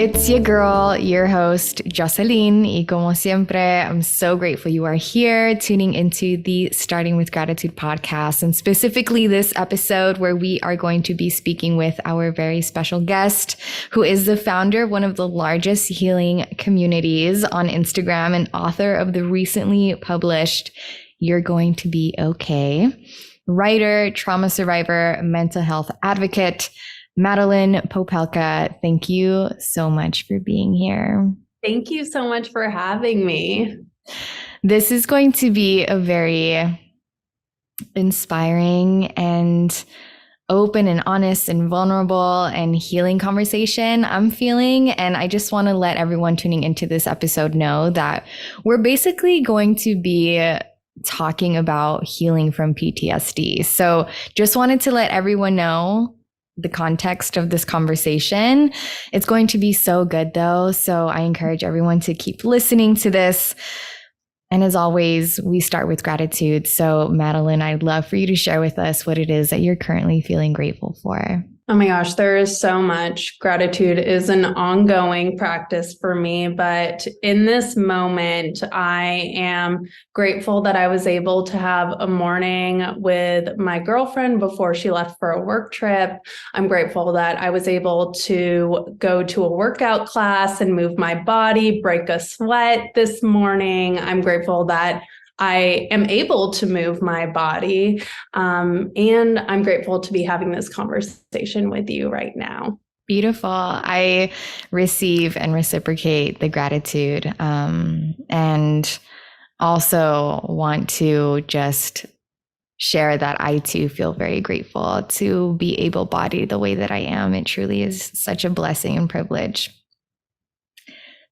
It's your girl, your host, Jocelyn. Y como siempre, I'm so grateful you are here tuning into the Starting with Gratitude podcast, and specifically this episode where we are going to be speaking with our very special guest, who is the founder of one of the largest healing communities on Instagram and author of the recently published You're Going to Be Okay, writer, trauma survivor, mental health advocate, Madeline Popelka. Thank you so much for being here. Thank you so much for having me. This is going to be a very inspiring and open and honest and vulnerable and healing conversation I'm feeling. And I just want to let everyone tuning into this episode know that we're basically going to be talking about healing from PTSD. So just wanted to let everyone know the context of this conversation. It's going to be so good though. So I encourage everyone to keep listening to this. And as always, we start with gratitude. So Madeline, I'd love for you to share with us what it is that you're currently feeling grateful for. Oh my gosh, there is so much. Gratitude is an ongoing practice for me, but in this moment, I am grateful that I was able to have a morning with my girlfriend before she left for a work trip. I'm grateful that I was able to go to a workout class and move my body, break a sweat this morning. I'm grateful that I am able to move my body. And I'm grateful to be having this conversation with you right now. Beautiful. I receive and reciprocate the gratitude, and also want to just share that I too feel very grateful to be able-bodied the way that I am. It truly is such a blessing and privilege.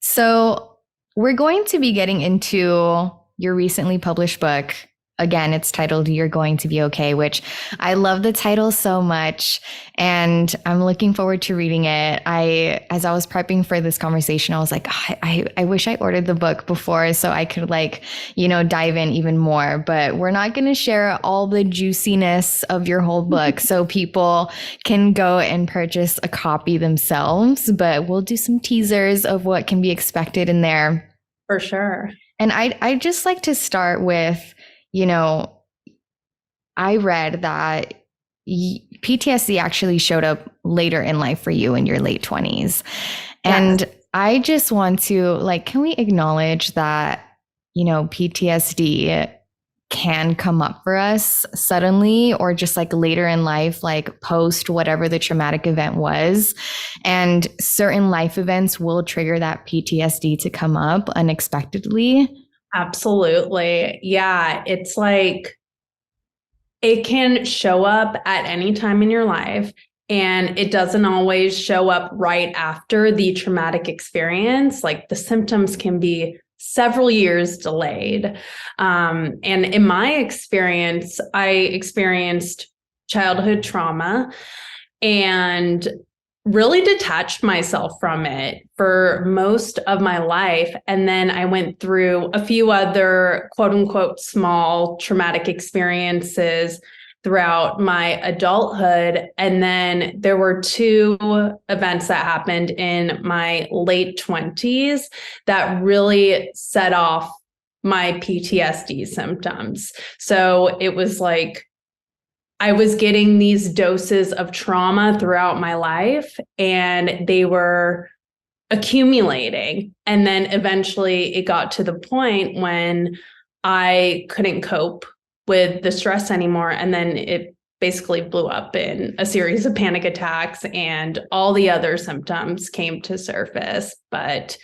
So we're going to be getting into your recently published book. Again, it's titled You're Going to Be Okay, which I love the title so much, and I'm looking forward to reading it. As I was prepping for this conversation, I was like, I wish I ordered the book before so I could dive in even more, but we're not going to share all the juiciness of your whole book so people can go and purchase a copy themselves, but we'll do some teasers of what can be expected in there. For sure. And I'd just like to start with, I read that PTSD actually showed up later in life for you in your late 20s. And yes. I just want to, can we acknowledge that, PTSD can come up for us suddenly or just later in life, post whatever the traumatic event was. And certain life events will trigger that PTSD to come up unexpectedly. Absolutely. Yeah. It's it can show up at any time in your life, and it doesn't always show up right after the traumatic experience. The symptoms can be several years delayed. And in my experience, I experienced childhood trauma and really detached myself from it for most of my life. And then I went through a few other quote unquote small traumatic experiences throughout my adulthood. And then there were two events that happened in my late 20s that really set off my PTSD symptoms. So it was I was getting these doses of trauma throughout my life, and they were accumulating. And then eventually it got to the point when I couldn't cope with the stress anymore. And then it basically blew up in a series of panic attacks, and all the other symptoms came to surface. But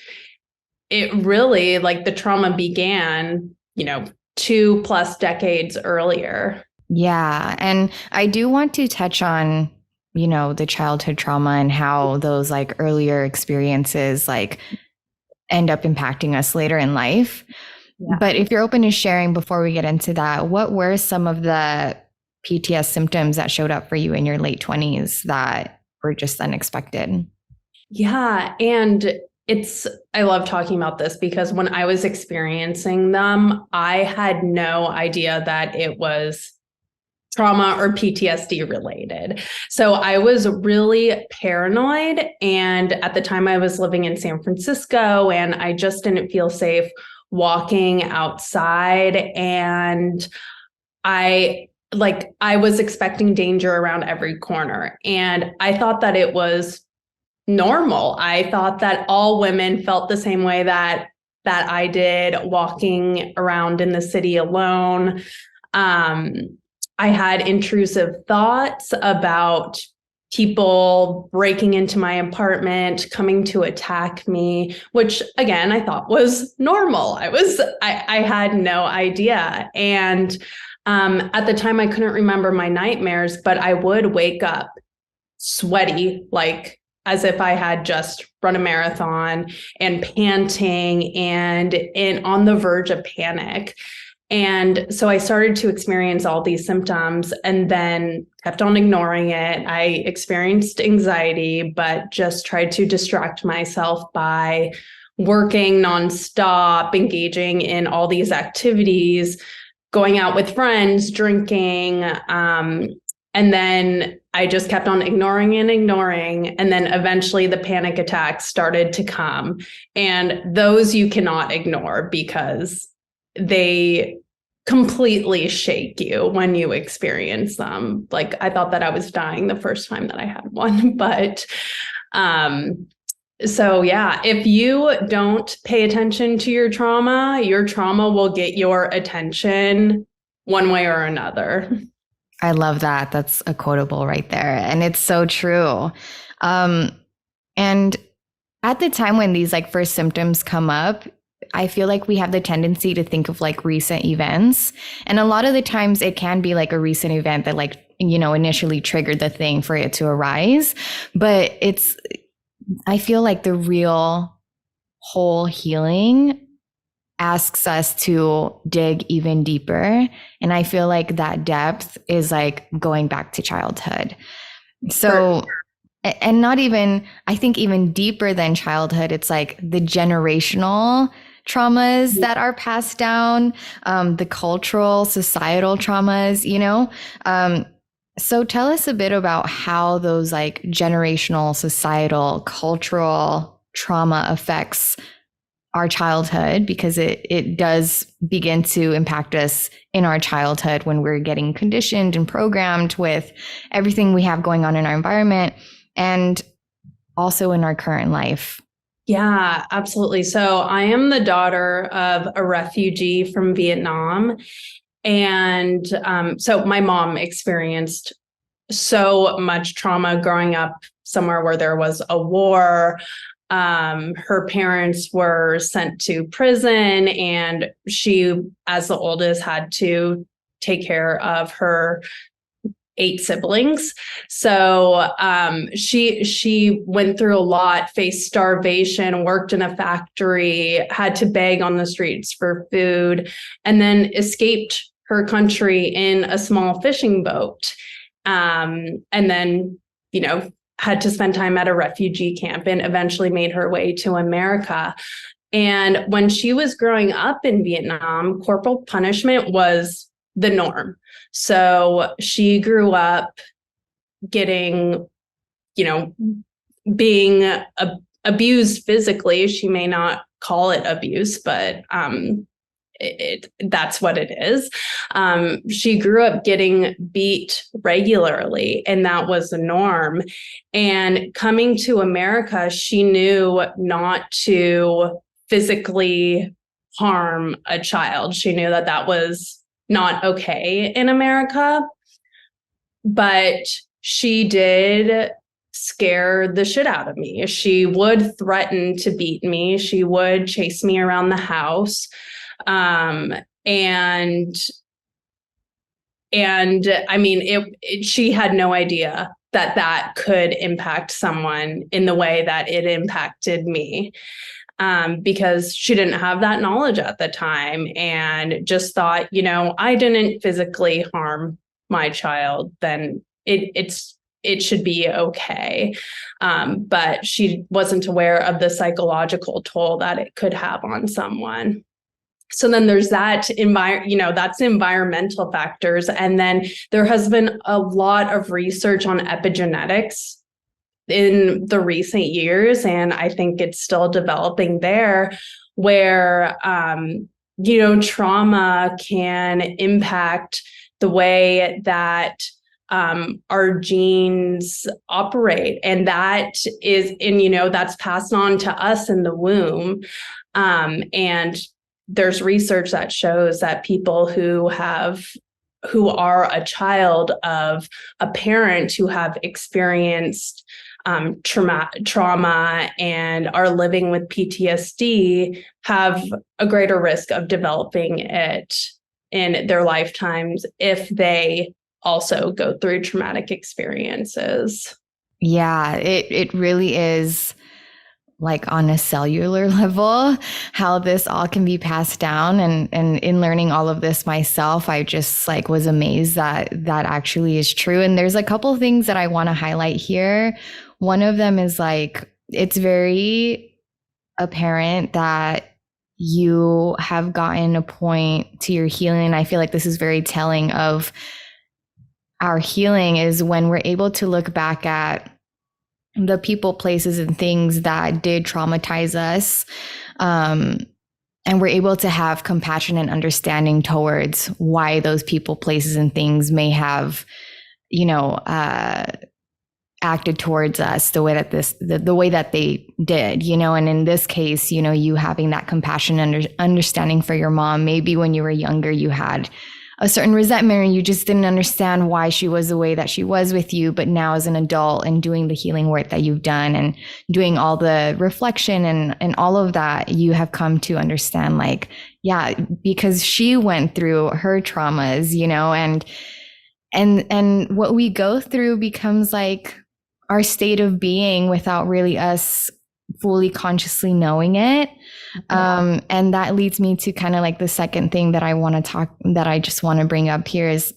it really, the trauma began, 2+ decades earlier. Yeah. And I do want to touch on, the childhood trauma and how those earlier experiences end up impacting us later in life. Yeah. But if you're open to sharing before we get into that, what were some of the PTSD symptoms that showed up for you in your late 20s that were just unexpected? Yeah. And I love talking about this because when I was experiencing them, I had no idea that it was trauma or PTSD related. So I was really paranoid. And at the time I was living in San Francisco and I just didn't feel safe walking outside. And I was expecting danger around every corner. And I thought that it was normal. I thought that all women felt the same way that I did walking around in the city alone. I had intrusive thoughts about people breaking into my apartment, coming to attack me, which again, I thought was normal. I had no idea. And at the time I couldn't remember my nightmares, but I would wake up sweaty, like as if I had just run a marathon, and panting and on the verge of panic. And so I started to experience all these symptoms and then kept on ignoring it. I experienced anxiety, but just tried to distract myself by working nonstop, engaging in all these activities, going out with friends, drinking. And then I just kept on ignoring. And then eventually the panic attacks started to come. And those you cannot ignore because they completely shake you when you experience them. Like I thought that I was dying the first time that I had one, but so yeah, if you don't pay attention to your trauma will get your attention one way or another. I love that. That's a quotable right there. And it's so true. And at the time when these like first symptoms come up, I feel like we have the tendency to think of like recent events. And a lot of the times it can be like a recent event that like, initially triggered the thing for it to arise. But I feel like the real whole healing asks us to dig even deeper. And I feel like that depth is like going back to childhood. So, and not even, I think even deeper than childhood, it's like the generational traumas that are passed down, the cultural, societal traumas, so tell us a bit about how those like generational, societal, cultural trauma affects our childhood, because it does begin to impact us in our childhood when we're getting conditioned and programmed with everything we have going on in our environment and also in our current life. Yeah, absolutely. So I am the daughter of a refugee from Vietnam. And so my mom experienced so much trauma growing up somewhere where there was a war. Her parents were sent to prison, and she, as the oldest, had to take care of her 8 siblings. So she went through a lot, faced starvation, worked in a factory, had to beg on the streets for food, and then escaped her country in a small fishing boat. And then, had to spend time at a refugee camp and eventually made her way to America. And when she was growing up in Vietnam, corporal punishment was the norm. So she grew up getting, being abused physically. She may not call it abuse, but that's what it is. She grew up getting beat regularly, and that was the norm. And coming to America, she knew not to physically harm a child. She knew that that was not okay in America, but she did scare the shit out of me. She would threaten to beat me. She would chase me around the house. And I mean, she had no idea that could impact someone in the way that it impacted me, because she didn't have that knowledge at the time and just thought, I didn't physically harm my child, then it should be okay. But she wasn't aware of the psychological toll that it could have on someone. So then there's that that's environmental factors. And then there has been a lot of research on epigenetics in the recent years. And I think it's still developing there, where, trauma can impact the way that our genes operate. And that's passed on to us in the womb. And there's research that shows that people who are a child of a parent who have experienced trauma and are living with PTSD have a greater risk of developing it in their lifetimes if they also go through traumatic experiences. Yeah, it really is like on a cellular level, how this all can be passed down. And in learning all of this myself, I just like was amazed that that actually is true. And there's a couple of things that I want to highlight here. One of them is like, it's very apparent that you have gotten a point to your healing. I feel like this is very telling of our healing, is when we're able to look back at the people, places, and things that did traumatize us. And we're able to have compassion and understanding towards why those people, places, and things may have, acted towards us the way that the way that they did, and in this case, you having that compassion and understanding for your mom. Maybe when you were younger, you had a certain resentment and you just didn't understand why she was the way that she was with you. But now as an adult and doing the healing work that you've done and doing all the reflection and all of that, you have come to understand, like, yeah, because she went through her traumas, and what we go through becomes like our state of being without really us fully consciously knowing it. And that leads me to kind of like the second thing that I just want to bring up here is,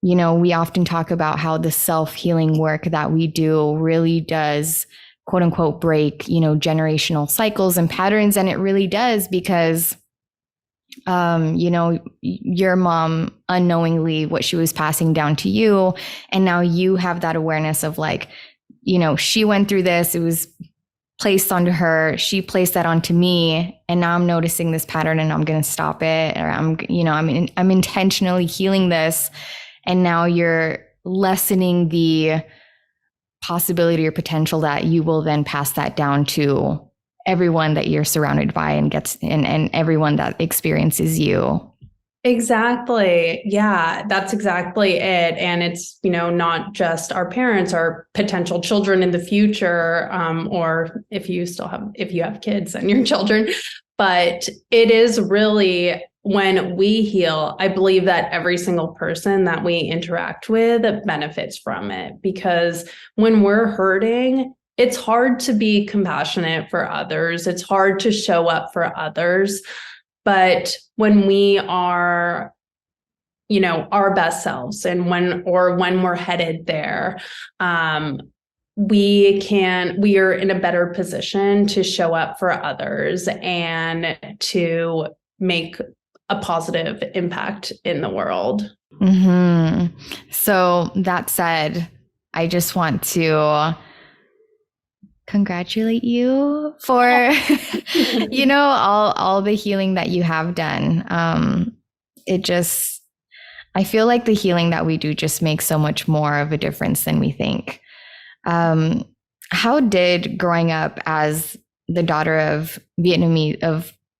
we often talk about how the self-healing work that we do really does, quote unquote, break, generational cycles and patterns. And it really does, because, your mom unknowingly, what she was passing down to you. And now you have that awareness of like, she went through this, it was placed onto her, she placed that onto me, and now I'm noticing this pattern and I'm going to stop it, or I'm intentionally healing this. And now you're lessening the possibility or potential that you will then pass that down to everyone that you're surrounded by and everyone that experiences you. Exactly. Yeah, that's exactly it. And it's, not just our parents, our potential children in the future, or if you have kids and your children, but it is really, when we heal, I believe that every single person that we interact with benefits from it, because when we're hurting, it's hard to be compassionate for others. It's hard to show up for others. But when we are, our best selves, and when we're headed there, we are in a better position to show up for others and to make a positive impact in the world. Mm-hmm. So that said, I just want to congratulate you for all the healing that you have done. I feel like the healing that we do just makes so much more of a difference than we think. How did growing up as the daughter of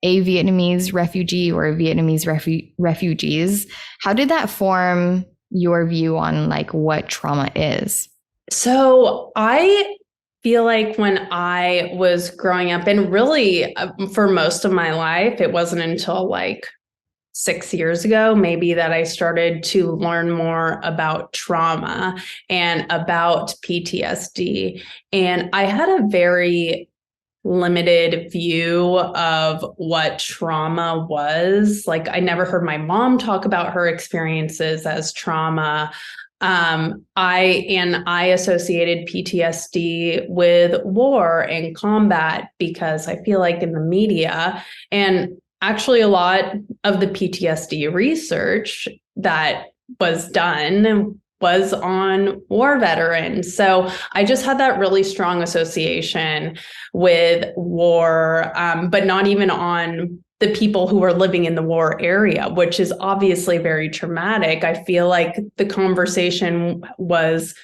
a Vietnamese refugee or Vietnamese refugees, how did that form your view on like what trauma is? So I feel like when I was growing up, and really for most of my life, it wasn't until like 6 years ago, maybe, that I started to learn more about trauma and about PTSD. And I had a very limited view of what trauma was. Like, I never heard my mom talk about her experiences as trauma. I associated PTSD with war and combat, because I feel like in the media, and actually a lot of the PTSD research that was done was on war veterans. So I just had that really strong association with war, but not even on the people who were living in the war area, which is obviously very traumatic. I feel like the conversation was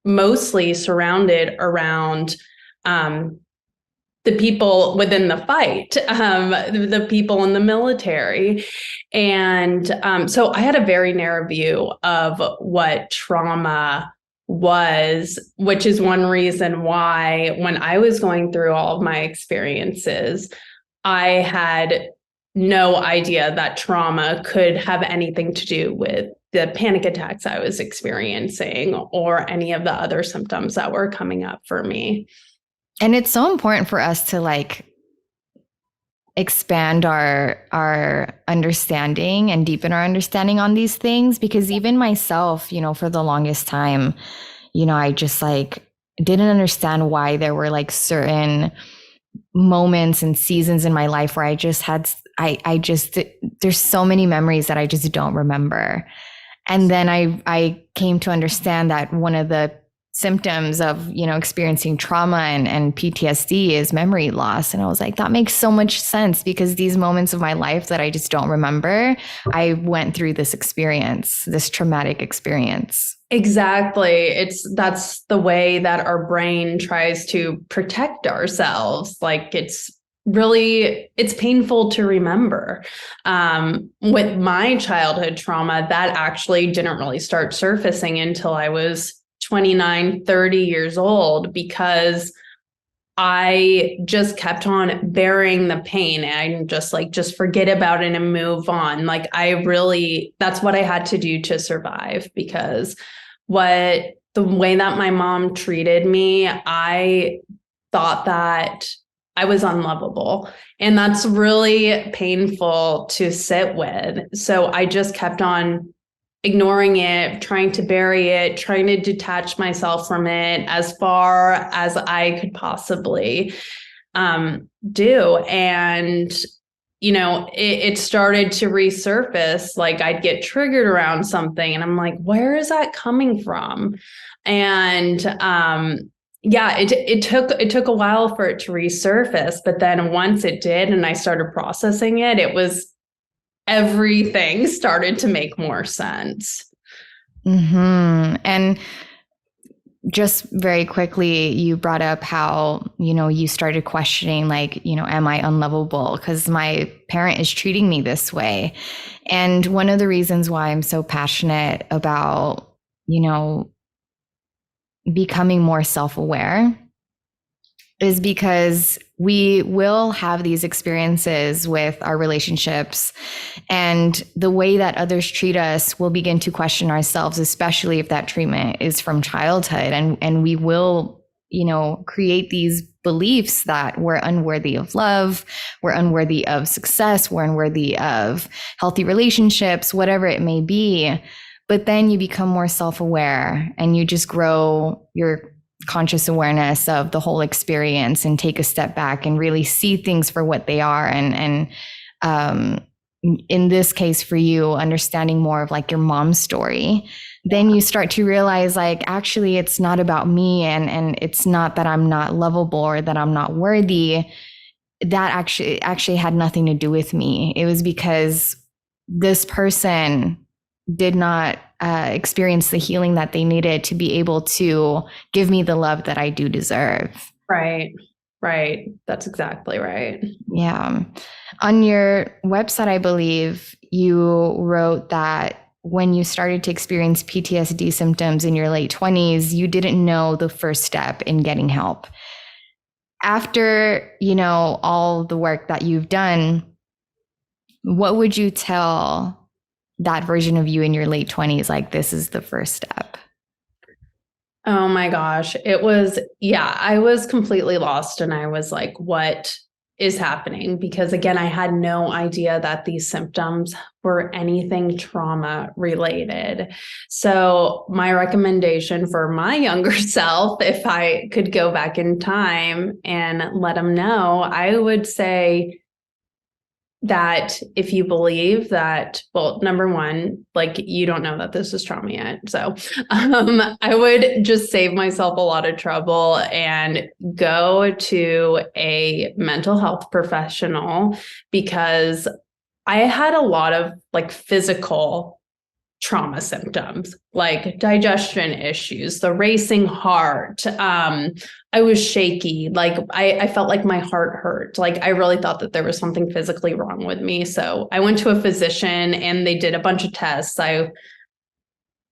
mostly surrounded around the people within the fight, the people in the military. And so I had a very narrow view of what trauma was, which is one reason why when I was going through all of my experiences, I had no idea that trauma could have anything to do with the panic attacks I was experiencing or any of the other symptoms that were coming up for me. And it's so important for us to like expand our understanding and deepen our understanding on these things, because even myself, for the longest time, I just like didn't understand why there were like certain moments and seasons in my life where I just there's so many memories that I just don't remember. And then I came to understand that one of the symptoms of, experiencing trauma and PTSD is memory loss. And I was like, that makes so much sense, because these moments of my life that I just don't remember, I went through this experience, this traumatic experience. Exactly. That's the way that our brain tries to protect ourselves. Like it's painful to remember. With my childhood trauma, that actually didn't really start surfacing until I was 29, 30 years old, because I just kept on bearing the pain and just forget about it and move on. Like that's what I had to do to survive, because the way that my mom treated me, I thought that I was unlovable. And that's really painful to sit with. So I just kept on ignoring it, trying to bury it, trying to detach myself from it as far as I could possibly do. And, it started to resurface. Like I'd get triggered around something and I'm like, where is that coming from? And it took a while for it to resurface. But then once it did and I started processing it, everything started to make more sense. Mm-hmm. And just very quickly, you brought up how, you started questioning, like, am I unlovable? Because my parent is treating me this way. And one of the reasons why I'm so passionate about, becoming more self-aware is because we will have these experiences with our relationships, and the way that others treat us will begin to question ourselves, especially if that treatment is from childhood. And we will, create these beliefs that we're unworthy of love, we're unworthy of success, we're unworthy of healthy relationships, whatever it may be. But then you become more self-aware and you just grow your conscious awareness of the whole experience and take a step back and really see things for what they are. And in this case for you, understanding more of like your mom's story, then you start to realize like, actually, it's not about me. And it's not that I'm not lovable or that I'm not worthy. That actually had nothing to do with me. It was because this person did not experience the healing that they needed to be able to give me the love that I do deserve. Right. That's exactly right. Yeah. On your website, I believe you wrote that when you started to experience PTSD symptoms in your late 20s, you didn't know the first step in getting help. After, all the work that you've done, what would you tell that version of you in your late 20s, like, this is the first step? Oh my gosh. I was completely lost and I was like, what is happening? Because again, I had no idea that these symptoms were anything trauma related. So my recommendation for my younger self, if I could go back in time and let them know, I would say, that if you believe that, well, number one, like you don't know that this is trauma yet. So I would just save myself a lot of trouble and go to a mental health professional, because I had a lot of like physical trauma symptoms, like digestion issues, the racing heart. I was shaky. Like I felt like my heart hurt. Like I really thought that there was something physically wrong with me. So I went to a physician and they did a bunch of tests. I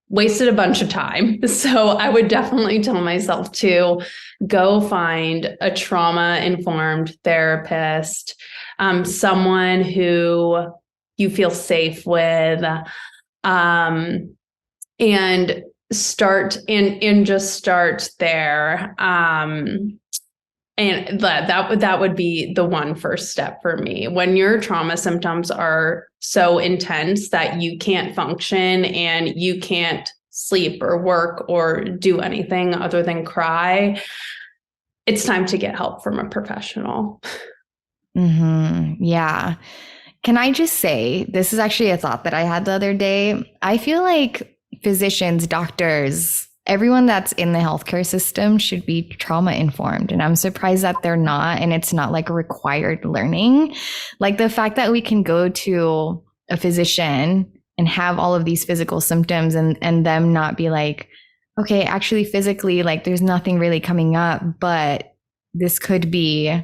wasted a bunch of time. So I would definitely tell myself to go find a trauma-informed therapist, someone who you feel safe with, and start and just start there. And that would be the one first step for me. When your trauma symptoms are so intense that you can't function and you can't sleep or work or do anything other than cry, it's time to get help from a professional. Yeah. Can I just say, this is actually a thought that I had the other day. I feel like physicians, doctors, everyone that's in the healthcare system should be trauma informed. And I'm surprised that they're not. And it's not like a required learning. Like the fact that we can go to a physician and have all of these physical symptoms and them not be like, okay, actually physically, like there's nothing really coming up, but this could be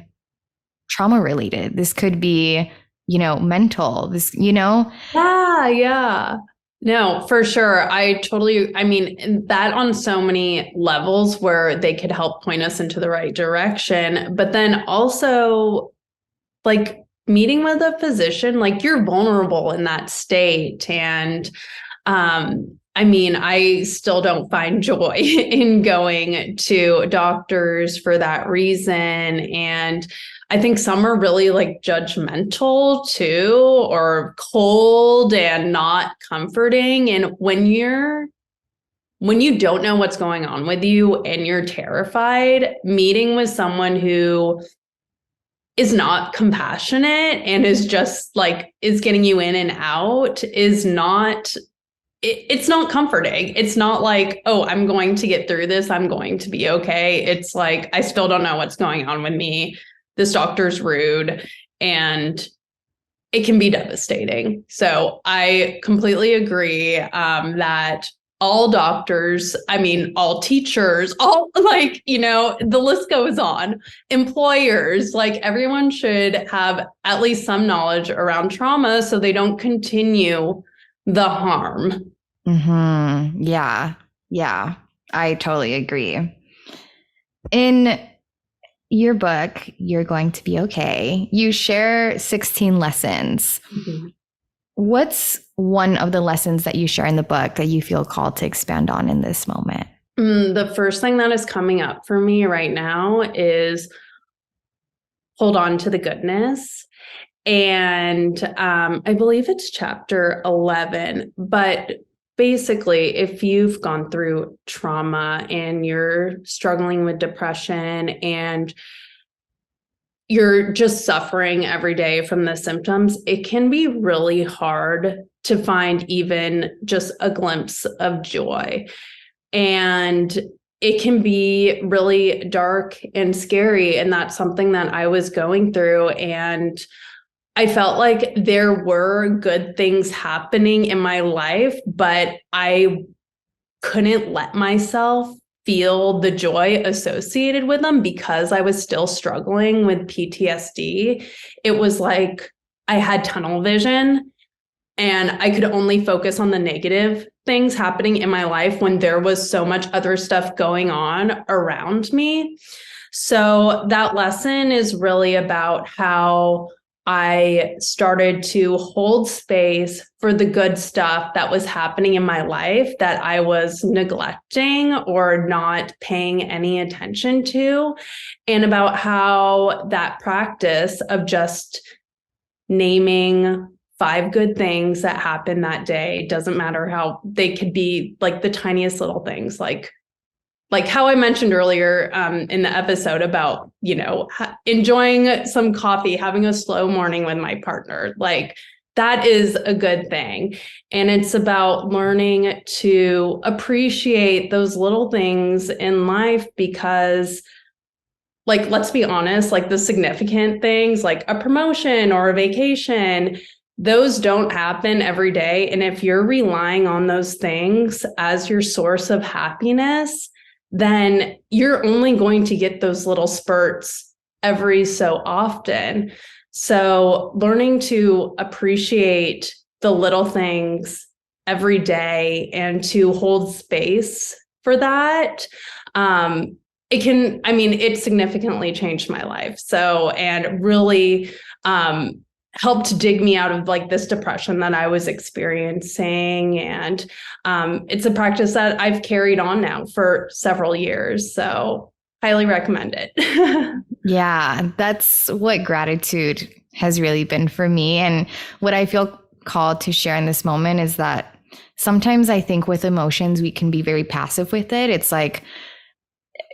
trauma related. This could be, mental, Yeah. No, for sure. I mean, that on so many levels where they could help point us into the right direction. But then also, like, meeting with a physician, like, you're vulnerable in that state. And I mean, I still don't find joy in going to doctors for that reason. And I think some are really like judgmental too, or cold and not comforting. And when you don't know what's going on with you and you're terrified, meeting with someone who is not compassionate and is just like, is getting you in and out is not, it's not comforting. It's not like, oh, I'm going to get through this, I'm going to be okay. It's like, I still don't know what's going on with me. This doctor's rude, and it can be devastating. So I completely agree that all doctors, I mean, all teachers, all like, the list goes on, employers, like everyone should have at least some knowledge around trauma so they don't continue the harm. Yeah. Yeah. I totally agree. In your book, You're Going to Be Okay, you share 16 lessons. What's one of the lessons that you share in the book that you feel called to expand on in this moment? The first thing that is coming up for me right now is hold on to the goodness. And I believe it's chapter 11, but basically, if you've gone through trauma and you're struggling with depression and you're just suffering every day from the symptoms, it can be really hard to find even just a glimpse of joy. And it can be really dark and scary. And that's something that I was going through. And I felt like there were good things happening in my life, but I couldn't let myself feel the joy associated with them because I was still struggling with PTSD. It was like I had tunnel vision and I could only focus on the negative things happening in my life when there was so much other stuff going on around me. So that lesson is really about how I started to hold space for the good stuff that was happening in my life that I was neglecting or not paying any attention to, and about how that practice of just naming 5 good things that happened that day, doesn't matter how they could be, like the tiniest little things, like like how I mentioned earlier in the episode about, enjoying some coffee, having a slow morning with my partner, like that is a good thing. And it's about learning to appreciate those little things in life because, like, let's be honest, like the significant things like a promotion or a vacation, those don't happen every day. And if you're relying on those things as your source of happiness, then you're only going to get those little spurts every so often. So learning to appreciate the little things every day and to hold space for that, it significantly changed my life. So, and really helped dig me out of like this depression that I was experiencing. And it's a practice that I've carried on now for several years. So highly recommend it. Yeah, that's what gratitude has really been for me. And what I feel called to share in this moment is that sometimes I think with emotions, we can be very passive with it. It's like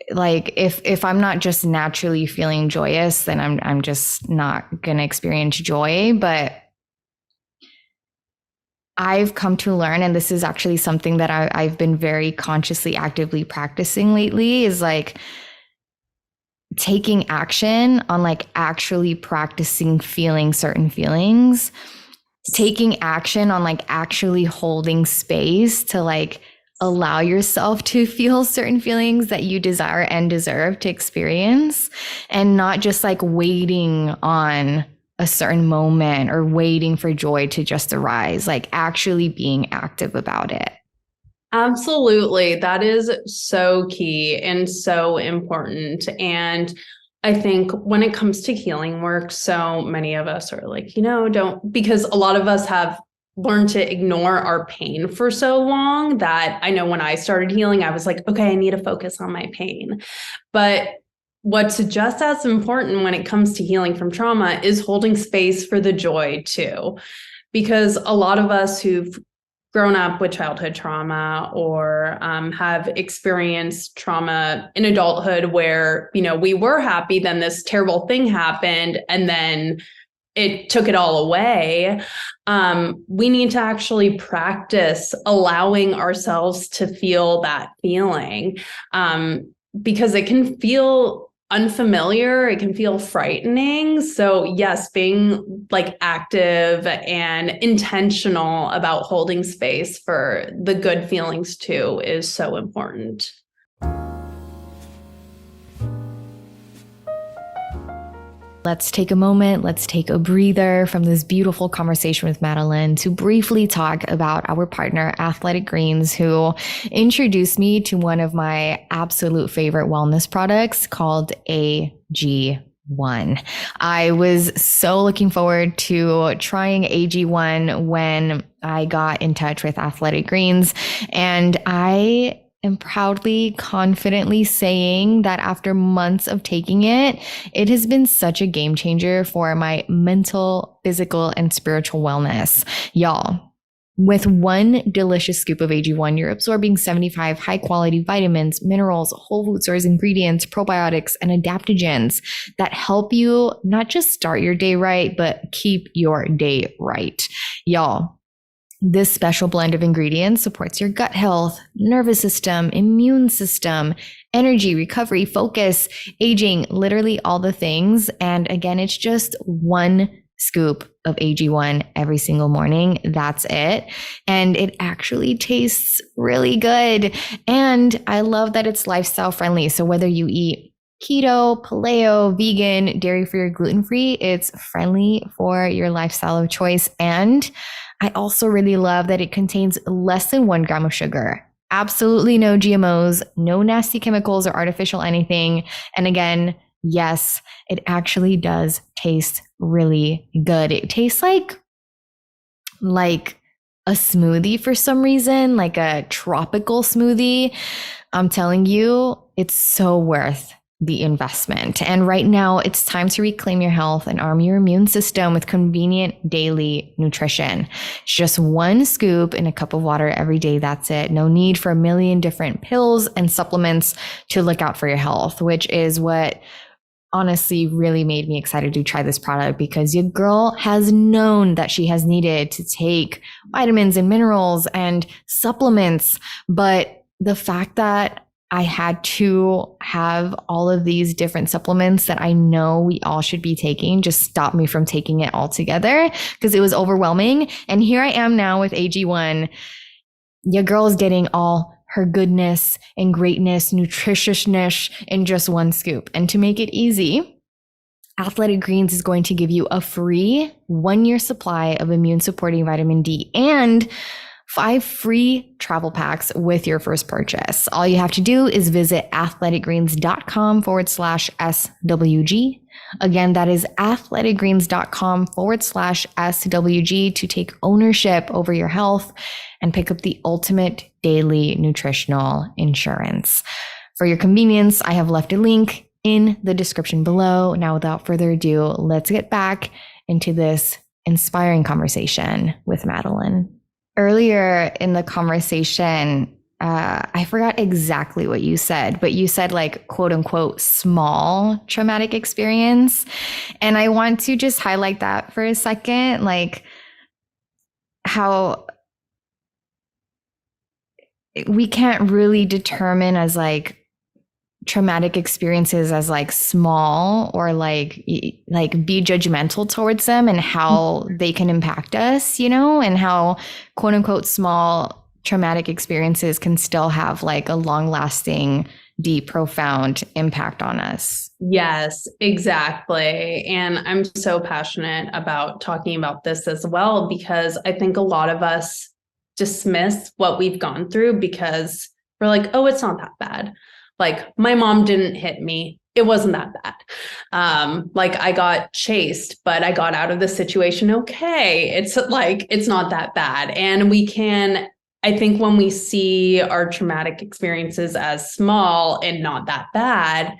if I'm not just naturally feeling joyous, then I'm just not going to experience joy. But I've come to learn, and this is actually something that I've been very consciously, actively practicing lately, is like taking action on like actually practicing feeling certain feelings, taking action on like actually holding space to like allow yourself to feel certain feelings that you desire and deserve to experience, and not just like waiting on a certain moment or waiting for joy to just arise, like actually being active about it. Absolutely. That is so key and so important. And I think when it comes to healing work, so many of us are like, because a lot of us have learned to ignore our pain for so long that I know when I started healing, I was like, okay, I need to focus on my pain. But what's just as important when it comes to healing from trauma is holding space for the joy too. Because a lot of us who've grown up with childhood trauma or have experienced trauma in adulthood where, we were happy, then this terrible thing happened, and then it took it all away. We need to actually practice allowing ourselves to feel that feeling, because it can feel unfamiliar. It can feel frightening. So yes, being like active and intentional about holding space for the good feelings too is so important. Let's take a moment, let's take a breather from this beautiful conversation with Madeline to briefly talk about our partner, Athletic Greens, who introduced me to one of my absolute favorite wellness products called AG1. I was so looking forward to trying AG1 when I got in touch with Athletic Greens, and I am proudly, confidently saying that after months of taking it, it has been such a game changer for my mental, physical, and spiritual wellness. Y'all, with one delicious scoop of AG1, you're absorbing 75 high-quality vitamins, minerals, whole food source ingredients, probiotics, and adaptogens that help you not just start your day right, but keep your day right. Y'all, this special blend of ingredients supports your gut health, nervous system, immune system, energy, recovery, focus, aging, literally all the things. And again, it's just one scoop of AG1 every single morning. That's it. And it actually tastes really good. And I love that it's lifestyle friendly. So whether you eat keto, paleo, vegan, dairy-free, or gluten-free, it's friendly for your lifestyle of choice. And I also really love that it contains less than 1 gram of sugar. Absolutely no GMOs, no nasty chemicals or artificial anything. And again, yes, it actually does taste really good. It tastes like a smoothie for some reason, like a tropical smoothie. I'm telling you, it's so worth the investment. And right now, it's time to reclaim your health and arm your immune system with convenient daily nutrition. It's just one scoop in a cup of water every day. That's it. No need for a million different pills and supplements to look out for your health, which is what honestly really made me excited to try this product, because your girl has known that she has needed to take vitamins and minerals and supplements. But the fact that I had to have all of these different supplements that I know we all should be taking just stopped me from taking it all together, because it was overwhelming. And here I am now with AG1. Your girl is getting all her goodness and greatness, nutritiousness in just one scoop. And to make it easy, Athletic Greens is going to give you a free 1-year supply of immune supporting vitamin D and 5 free travel packs with your first purchase. All you have to do is visit athleticgreens.com/SWG. Again, that is athleticgreens.com/SWG to take ownership over your health and pick up the ultimate daily nutritional insurance. For your convenience, I have left a link in the description below. Now, without further ado, let's get back into this inspiring conversation with Madeline. Earlier in the conversation, I forgot exactly what you said, but you said like, quote unquote, small traumatic experience. And I want to just highlight that for a second, like how we can't really determine as like traumatic experiences as like small, or like be judgmental towards them and how they can impact us, and how quote unquote small traumatic experiences can still have like a long lasting, deep, profound impact on us. Yes, exactly. And I'm so passionate about talking about this as well, because I think a lot of us dismiss what we've gone through because we're like, oh, it's not that bad. Like, my mom didn't hit me. It wasn't that bad. Like, I got chased, but I got out of the situation okay. It's like, it's not that bad. And I think when we see our traumatic experiences as small and not that bad,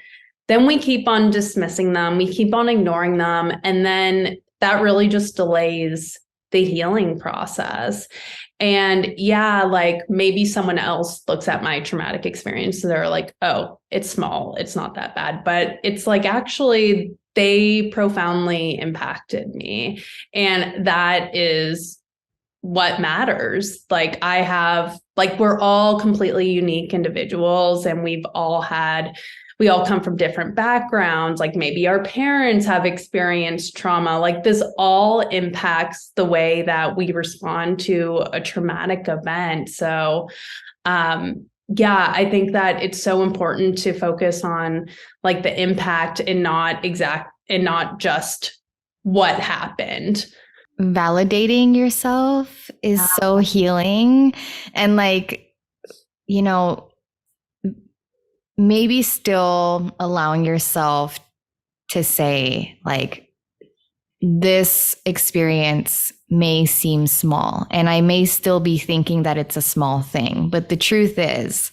then we keep on dismissing them. We keep on ignoring them. And then that really just delays the healing process. And yeah, like maybe someone else looks at my traumatic experience, so they're like, oh, it's small, it's not that bad. But it's like, actually, they profoundly impacted me. And that is what matters. Like, we're all completely unique individuals, and we all come from different backgrounds. Like, maybe our parents have experienced trauma. Like, this all impacts the way that we respond to a traumatic event. So, yeah, I think that it's so important to focus on like the impact and not just what happened. Validating yourself is so healing. And like, maybe still allowing yourself to say like, this experience may seem small and I may still be thinking that it's a small thing, but the truth is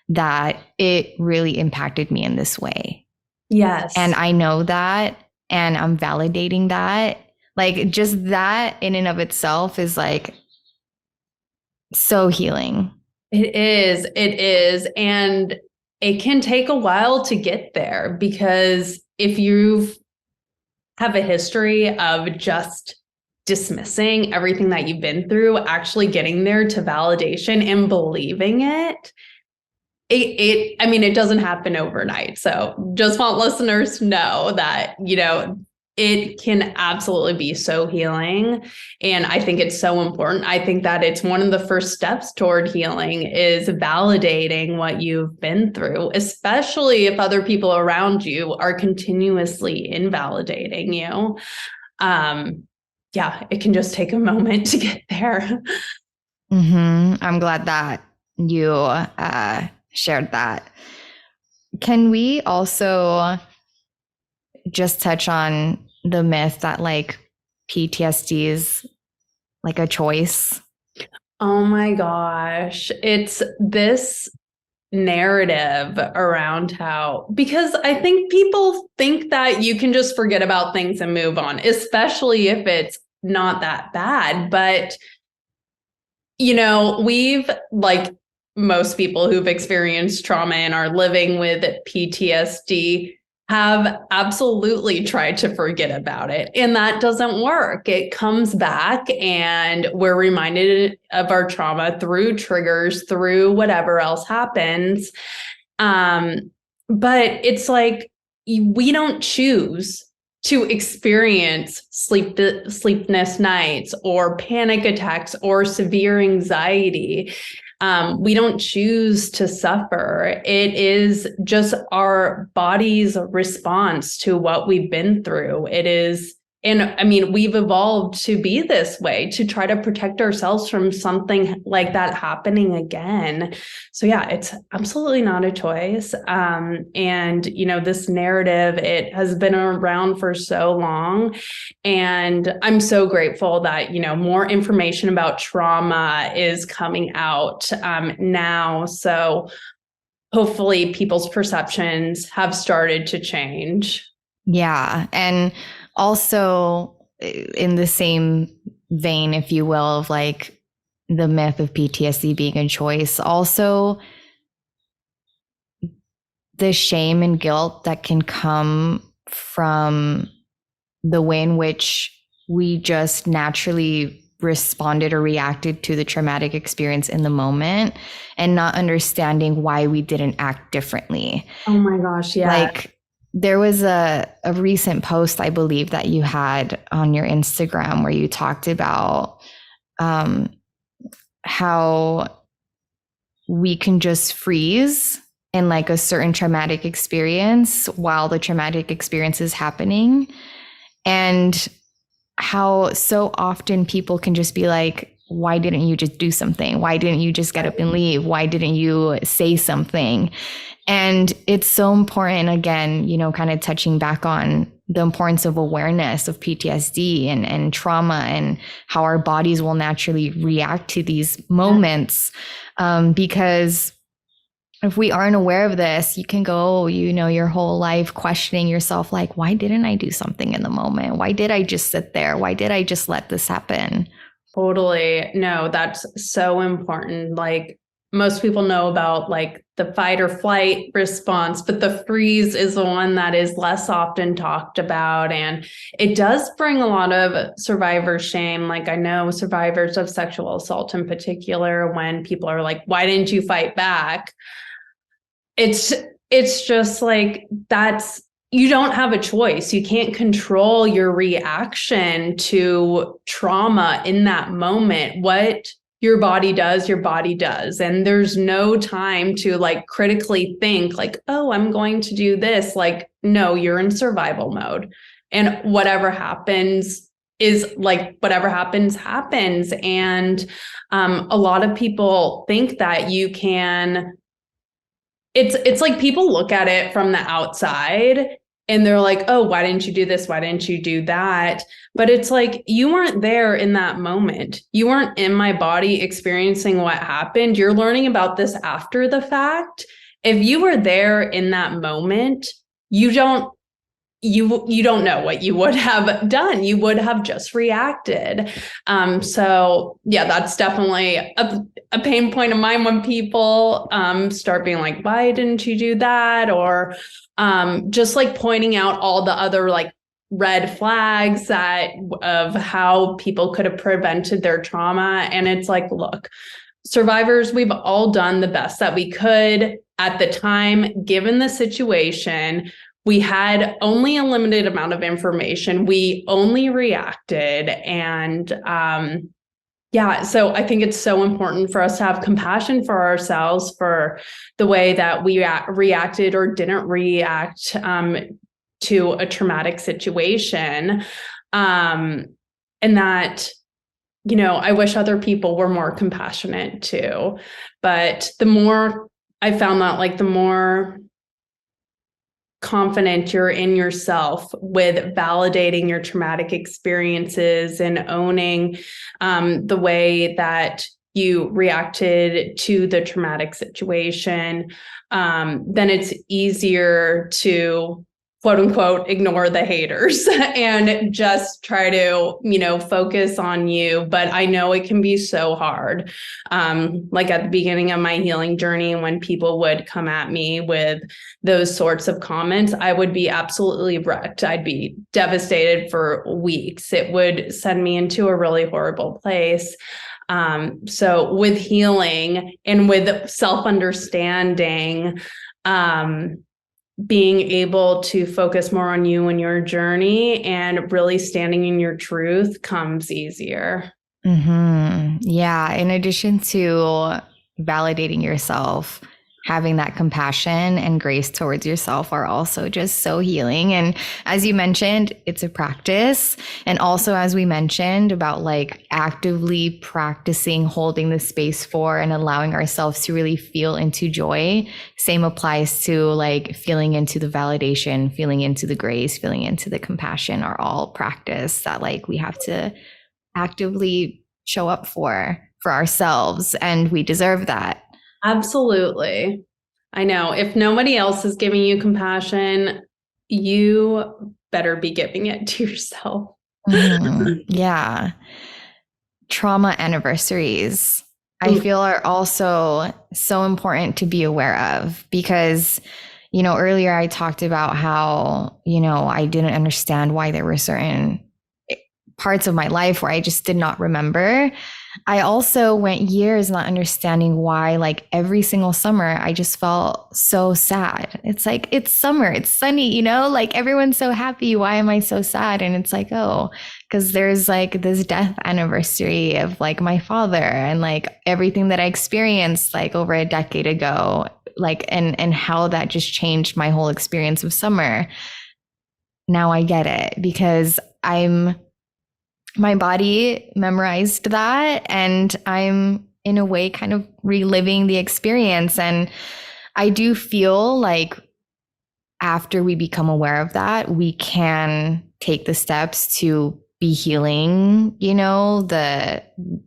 that it really impacted me in this way. Yes. And I know that, and I'm validating that. Like, just that in and of itself is like so healing. It is. And it can take a while to get there, because if you have a history of just dismissing everything that you've been through, actually getting there to validation and believing it doesn't happen overnight. So just want listeners to know that, it can absolutely be so healing. And I think it's so important. I think that it's one of the first steps toward healing is validating what you've been through, especially if other people around you are continuously invalidating you. Yeah, it can just take a moment to get there. I'm glad that you shared that. Can we also just touch on the myth that like PTSD is like a choice? Oh my gosh. It's this narrative around because I think people think that you can just forget about things and move on, especially if it's not that bad. But, we've, like most people who've experienced trauma and are living with PTSD, have absolutely tried to forget about it. And that doesn't work. It comes back and we're reminded of our trauma through triggers, through whatever else happens. But it's like we don't choose to experience sleepless nights or panic attacks or severe anxiety. We don't choose to suffer. It is just our body's response to what we've been through. It is, and I mean, we've evolved to be this way, to try to protect ourselves from something like that happening again. So yeah, it's absolutely not a choice. And, this narrative, it has been around for so long. And I'm so grateful that, more information about trauma is coming out now. So hopefully people's perceptions have started to change. Yeah. And also in the same vein, if you will, of like the myth of PTSD being a choice, also the shame and guilt that can come from the way in which we just naturally responded or reacted to the traumatic experience in the moment and not understanding why we didn't act differently. Oh my gosh, yeah. Like there was a recent post, I believe, that you had on your Instagram where you talked about how we can just freeze in like a certain traumatic experience while the traumatic experience is happening. And how so often people can just be like, why didn't you just do something? Why didn't you just get up and leave? Why didn't you say something? And it's so important, again, kind of touching back on the importance of awareness of PTSD and trauma and how our bodies will naturally react to these moments. Because if we aren't aware of this, you can go, your whole life questioning yourself, like, why didn't I do something in the moment? Why did I just sit there? Why did I just let this happen? Totally. No, that's so important. Like most people know about like the fight or flight response, but the freeze is the one that is less often talked about. And it does bring a lot of survivor shame. Like I know survivors of sexual assault in particular, when people are like, why didn't you fight back? It's just like, you don't have a choice. You can't control your reaction to trauma in that moment. What your body does. And there's no time to like critically think like, oh, I'm going to do this. Like, no, you're in survival mode. And whatever happens is like, whatever happens. And a lot of people think that you can, it's like people look at it from the outside and they're like, oh, why didn't you do this? Why didn't you do that? But it's like, you weren't there in that moment. You weren't in my body experiencing what happened. You're learning about this after the fact. If you were there in that moment, you don't know what you would have done. You would have just reacted. So yeah, that's definitely a pain point of mine when people start being like, why didn't you do that? Or just like pointing out all the other like red flags of how people could have prevented their trauma. And it's like, look, survivors, we've all done the best that we could at the time, given the situation. We had only a limited amount of information. We only reacted. And so I think it's so important for us to have compassion for ourselves for the way that we reacted or didn't react to a traumatic situation. And that, I wish other people were more compassionate too. But the more I found that, like, the more confident you're in yourself with validating your traumatic experiences and owning the way that you reacted to the traumatic situation, then it's easier to quote unquote ignore the haters and just try to, focus on you. But I know it can be so hard. Like at the beginning of my healing journey, when people would come at me with those sorts of comments, I would be absolutely wrecked. I'd be devastated for weeks. It would send me into a really horrible place. So with healing and with self-understanding, being able to focus more on you and your journey and really standing in your truth comes easier. Yeah. In addition to validating yourself, having that compassion and grace towards yourself are also just so healing. And as you mentioned, it's a practice. And also, as we mentioned about like actively practicing holding the space for and allowing ourselves to really feel into joy. Same applies to like feeling into the validation, feeling into the grace, feeling into the compassion are all practice that like we have to actively show up for ourselves. And we deserve that. Absolutely. I know. If nobody else is giving you compassion, you better be giving it to yourself. Yeah. Trauma anniversaries, I feel are also so important to be aware of because, earlier I talked about how, I didn't understand why there were certain parts of my life where I just did not remember. I also went years not understanding why, like every single summer, I just felt so sad. It's like, it's summer, it's sunny, like everyone's so happy. Why am I so sad? And it's like, oh, because there's like this death anniversary of like my father and like everything that I experienced like over a decade ago, like, and how that just changed my whole experience of summer. Now I get it because my body memorized that and I'm in a way kind of reliving the experience. And I do feel like after we become aware of that, we can take the steps to be healing,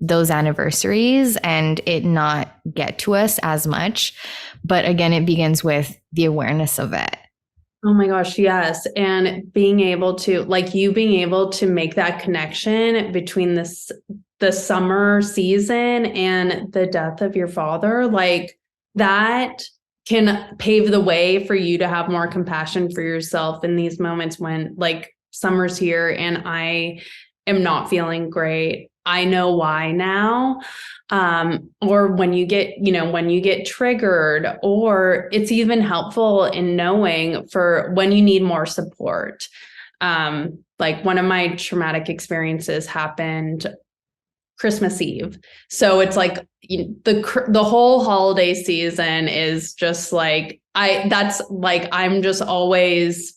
those anniversaries and it not get to us as much. But again, it begins with the awareness of it. Oh my gosh, yes. And being able to make that connection between the summer season and the death of your father, like that can pave the way for you to have more compassion for yourself in these moments when like summer's here and I am not feeling great. I know why now. Or when you get triggered, or it's even helpful in knowing for when you need more support. Like one of my traumatic experiences happened Christmas Eve. So it's like the whole holiday season is just like, I'm just always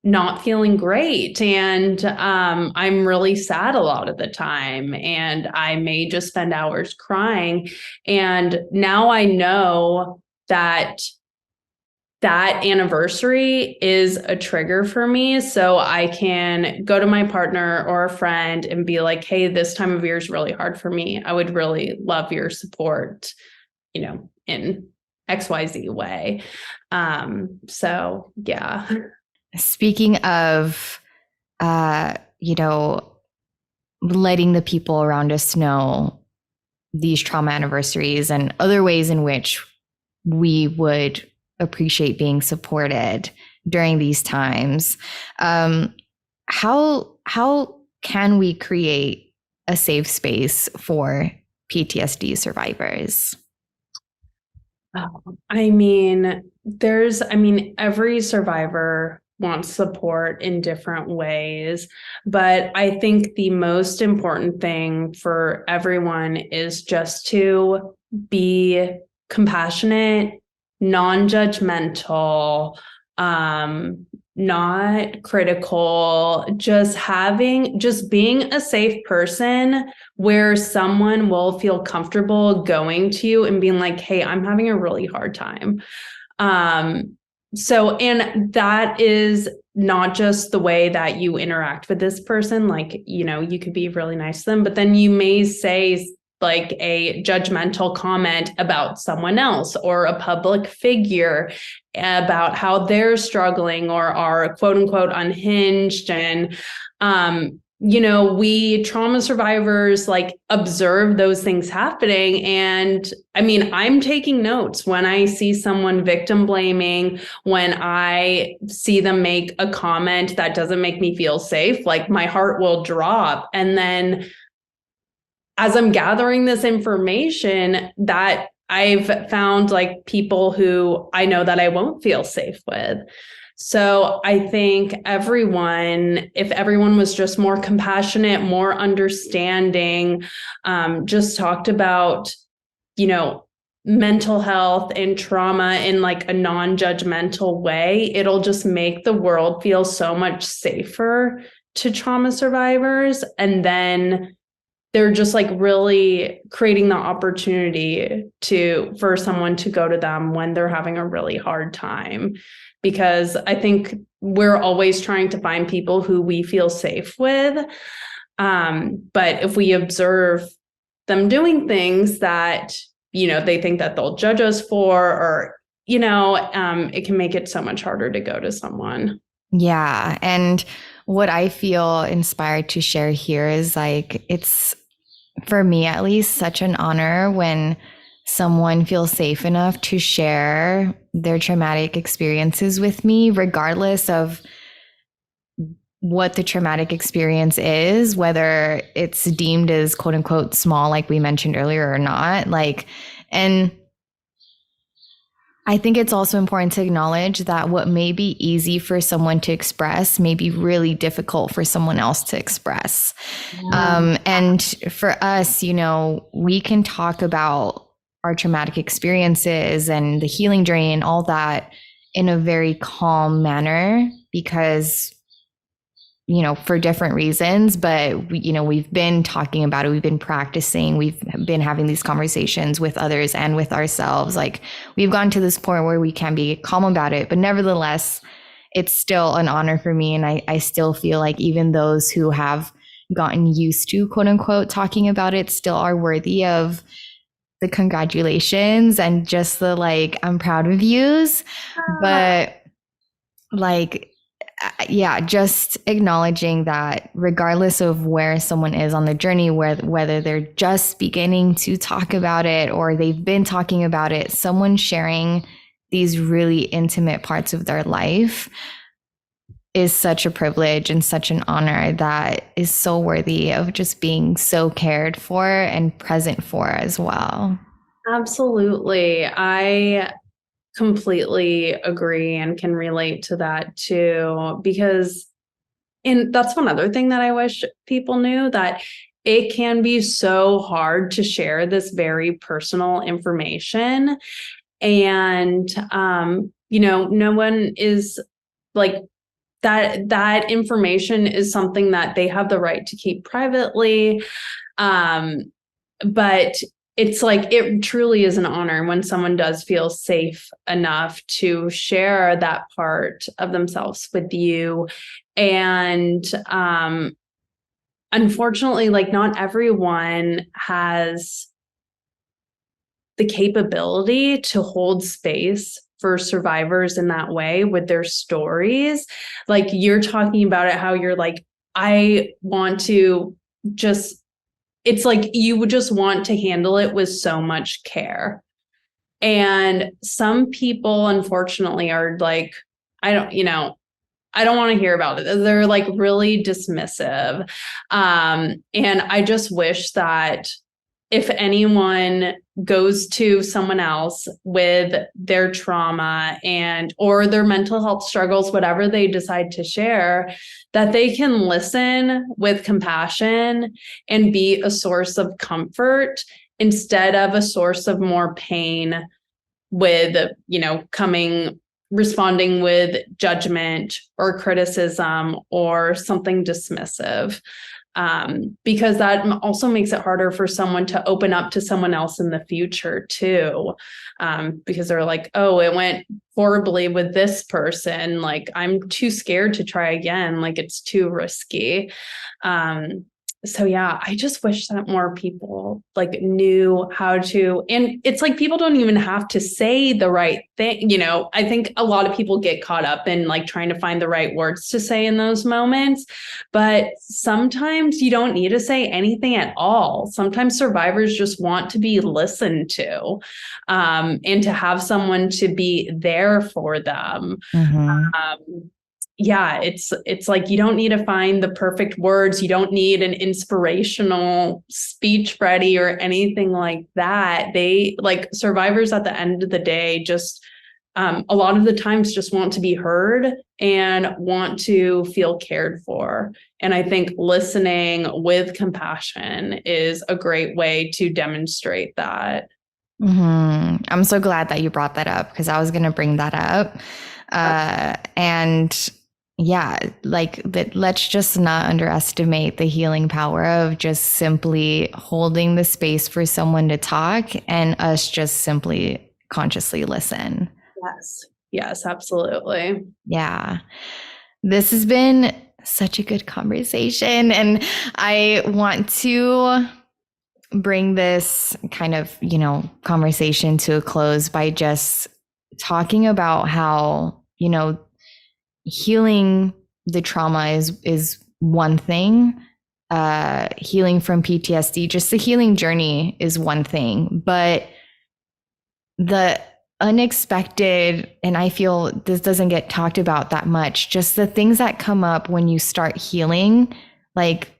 not feeling great. And I'm really sad a lot of the time. And I may just spend hours crying. And now I know that anniversary is a trigger for me. So I can go to my partner or a friend and be like, hey, this time of year is really hard for me. I would really love your support, in XYZ way. So yeah. Speaking of, letting the people around us know these trauma anniversaries and other ways in which we would appreciate being supported during these times, how can we create a safe space for PTSD survivors? Every survivor wants support in different ways, but I think the most important thing for everyone is just to be compassionate, non-judgmental, not critical, just being a safe person where someone will feel comfortable going to you and being like, hey, I'm having a really hard time. And that is not just the way that you interact with this person. Like, you could be really nice to them, but then you may say like a judgmental comment about someone else or a public figure about how they're struggling or are quote unquote unhinged. And, we trauma survivors like observe those things happening. And I mean, I'm taking notes when I see someone victim blaming, when I see them make a comment that doesn't make me feel safe, like my heart will drop. And then as I'm gathering this information, that I've found like people who I know that I won't feel safe with. So I think if everyone was just more compassionate, more understanding, just talked about, mental health and trauma in like a non-judgmental way, it'll just make the world feel so much safer to trauma survivors. And then they're just like really creating the opportunity for someone to go to them when they're having a really hard time. Because I think we're always trying to find people who we feel safe with. But if we observe them doing things that, they think that they'll judge us for, or, it can make it so much harder to go to someone. Yeah. And what I feel inspired to share here is like, it's, for me at least, such an honor when someone feels safe enough to share their traumatic experiences with me, regardless of what the traumatic experience is, whether it's deemed as quote unquote small, like we mentioned earlier, or not. And I think it's also important to acknowledge that what may be easy for someone to express may be really difficult for someone else to express. Yeah. And for us, we can talk about our traumatic experiences and the healing journey and all that in a very calm manner because, for different reasons, but we've been talking about it. We've been practicing. We've been having these conversations with others and with ourselves. Like we've gotten to this point where we can be calm about it, but nevertheless, it's still an honor for me. And I still feel like even those who have gotten used to quote unquote talking about it still are worthy of the congratulations and just the like, I'm proud of yous. But like, yeah, just acknowledging that regardless of where someone is on the journey, whether they're just beginning to talk about it or they've been talking about it, someone sharing these really intimate parts of their life is such a privilege and such an honor that is so worthy of just being so cared for and present for as well. Absolutely. I completely agree and can relate to that too, because that's one other thing that I wish people knew, that it can be so hard to share this very personal information. And, no one is like, that information is something that they have the right to keep privately. But it's like, it truly is an honor when someone does feel safe enough to share that part of themselves with you. And, unfortunately, like not everyone has the capability to hold space for survivors in that way with their stories. Like you're talking about it, how you're like, I want to just, it's like you would just want to handle it with so much care. And some people, unfortunately, are like, I don't want to hear about it. They're like really dismissive. And I just wish that if anyone goes to someone else with their trauma or their mental health struggles, whatever they decide to share, that they can listen with compassion and be a source of comfort instead of a source of more pain with, responding with judgment or criticism or something dismissive. Because that also makes it harder for someone to open up to someone else in the future too. Because they're like, oh, it went horribly with this person. Like, I'm too scared to try again. Like, it's too risky. so yeah, I just wish that more people like knew how to, and it's like people don't even have to say the right thing. I think a lot of people get caught up in like trying to find the right words to say in those moments, but sometimes you don't need to say anything at all. Sometimes survivors just want to be listened to, and to have someone to be there for them. Yeah, it's like you don't need to find the perfect words. You don't need an inspirational speech ready or anything like that. They like survivors at the end of the day just a lot of the times just want to be heard and want to feel cared for. And I think listening with compassion is a great way to demonstrate that. I'm so glad that you brought that up because I was going to bring that up. And yeah, like that, let's just not underestimate the healing power of just simply holding the space for someone to talk and us just simply consciously listen. Yes, absolutely. Yeah. This has been such a good conversation. And I want to bring this kind of, conversation to a close by just talking about how, healing the trauma is one thing. Healing from PTSD, just the healing journey is one thing, but the unexpected, and I feel this doesn't get talked about that much, just the things that come up when you start healing, like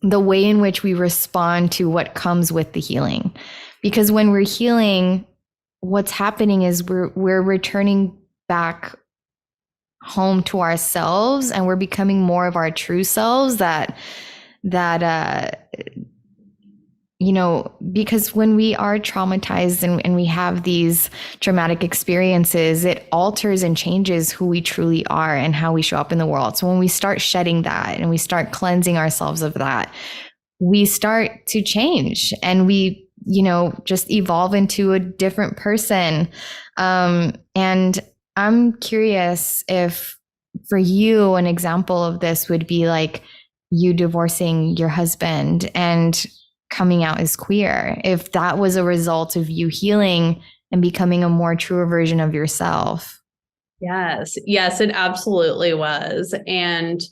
the way in which we respond to what comes with the healing. Because when we're healing, what's happening is we're returning back home to ourselves, and we're becoming more of our true selves because when we are traumatized and we have these traumatic experiences, it alters and changes who we truly are and how we show up in the world. So when we start shedding that and we start cleansing ourselves of that, we start to change and we, just evolve into a different person. And I'm curious if for you, an example of this would be like you divorcing your husband and coming out as queer, if that was a result of you healing and becoming a more truer version of yourself. Yes, it absolutely was. And,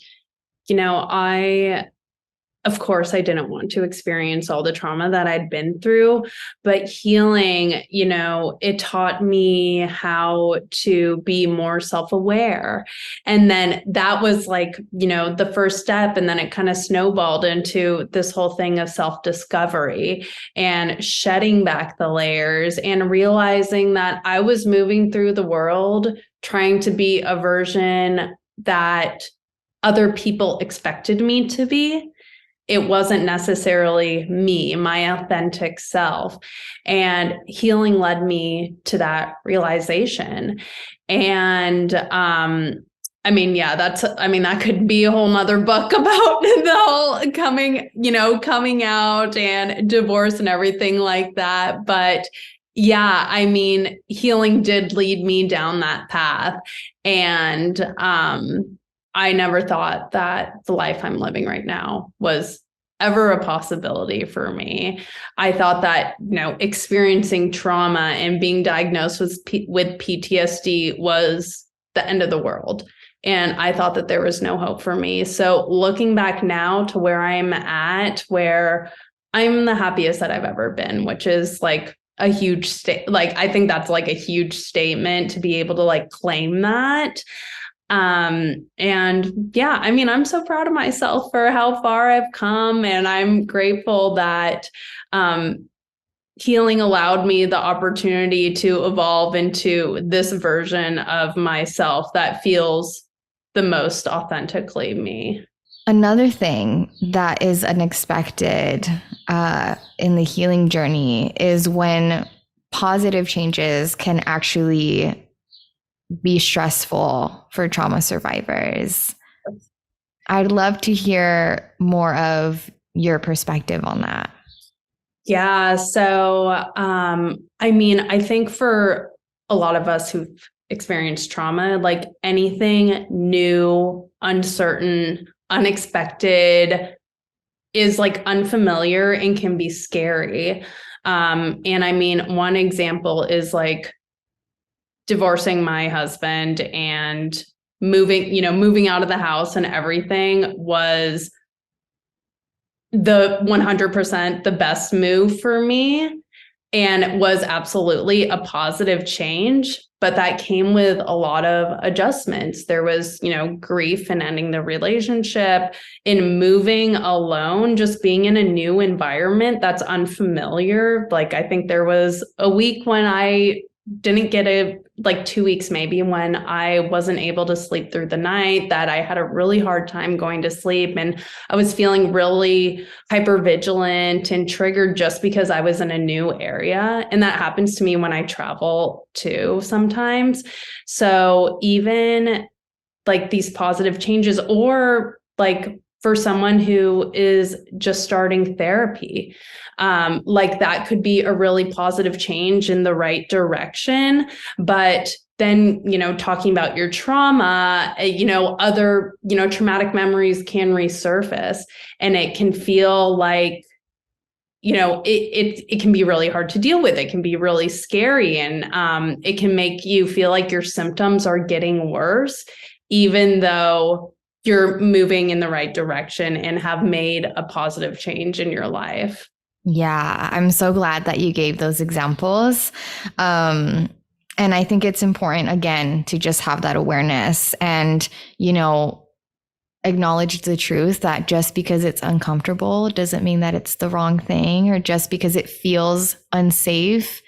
of course, I didn't want to experience all the trauma that I'd been through, but healing, it taught me how to be more self-aware. And then that was like, the first step. And then it kind of snowballed into this whole thing of self-discovery and shedding back the layers and realizing that I was moving through the world trying to be a version that other people expected me to be. It wasn't necessarily me, my authentic self. And healing led me to that realization. And that could be a whole nother book about the whole coming out and divorce and everything like that. But yeah, healing did lead me down that path. And I never thought that the life I'm living right now was ever a possibility for me. I thought that, experiencing trauma and being diagnosed with PTSD was the end of the world. And I thought that there was no hope for me. So looking back now to where I'm at, where I'm the happiest that I've ever been, which is like a huge I think that's like a huge statement to be able to like claim that. And yeah, I'm so proud of myself for how far I've come, and I'm grateful that healing allowed me the opportunity to evolve into this version of myself that feels the most authentically me. Another thing that is unexpected in the healing journey is when positive changes can actually be stressful for trauma survivors. I'd love to hear more of your perspective on that. Yeah. So, I think for a lot of us who've experienced trauma, like anything new, uncertain, unexpected is like unfamiliar and can be scary. And I mean, one example is like divorcing my husband and moving out of the house, and everything was the 100% the best move for me. And it was absolutely a positive change, but that came with a lot of adjustments. There was, grief in ending the relationship, in moving alone, just being in a new environment that's unfamiliar. Like, I think there was a week when I didn't get 2 weeks maybe, when I wasn't able to sleep through the night, that I had a really hard time going to sleep. And I was feeling really hypervigilant and triggered just because I was in a new area. And that happens to me when I travel too sometimes. So even like these positive changes, or like for someone who is just starting therapy, like that could be a really positive change in the right direction. But then, talking about your trauma, other, traumatic memories can resurface, and it can feel like, it can be really hard to deal with. It can be really scary, and it can make you feel like your symptoms are getting worse, even though you're moving in the right direction and have made a positive change in your life. Yeah, I'm so glad that you gave those examples. And I think it's important, again, to just have that awareness and, acknowledge the truth that just because it's uncomfortable doesn't mean that it's the wrong thing, or just because it feels unsafe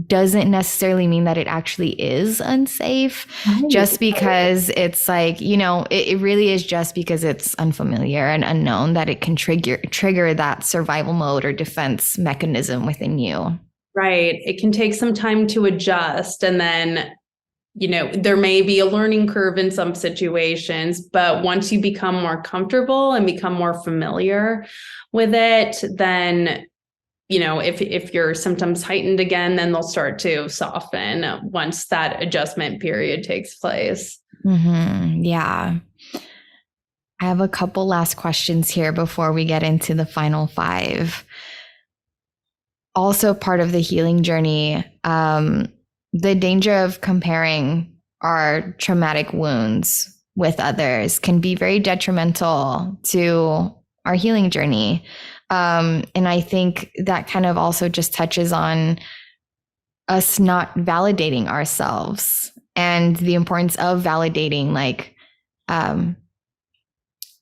doesn't necessarily mean that it actually is unsafe. Right. Just because it's like, it really is just because it's unfamiliar and unknown that it can trigger that survival mode or defense mechanism within you. Right. It can take some time to adjust, and then, there may be a learning curve in some situations, but once you become more comfortable and become more familiar with it, then if your symptoms heightened again, then they'll start to soften once that adjustment period takes place. Mm-hmm. Yeah. I have a couple last questions here before we get into the final 5. Also part of the healing journey, the danger of comparing our traumatic wounds with others can be very detrimental to our healing journey. And I think that kind of also just touches on us not validating ourselves and the importance of validating, like,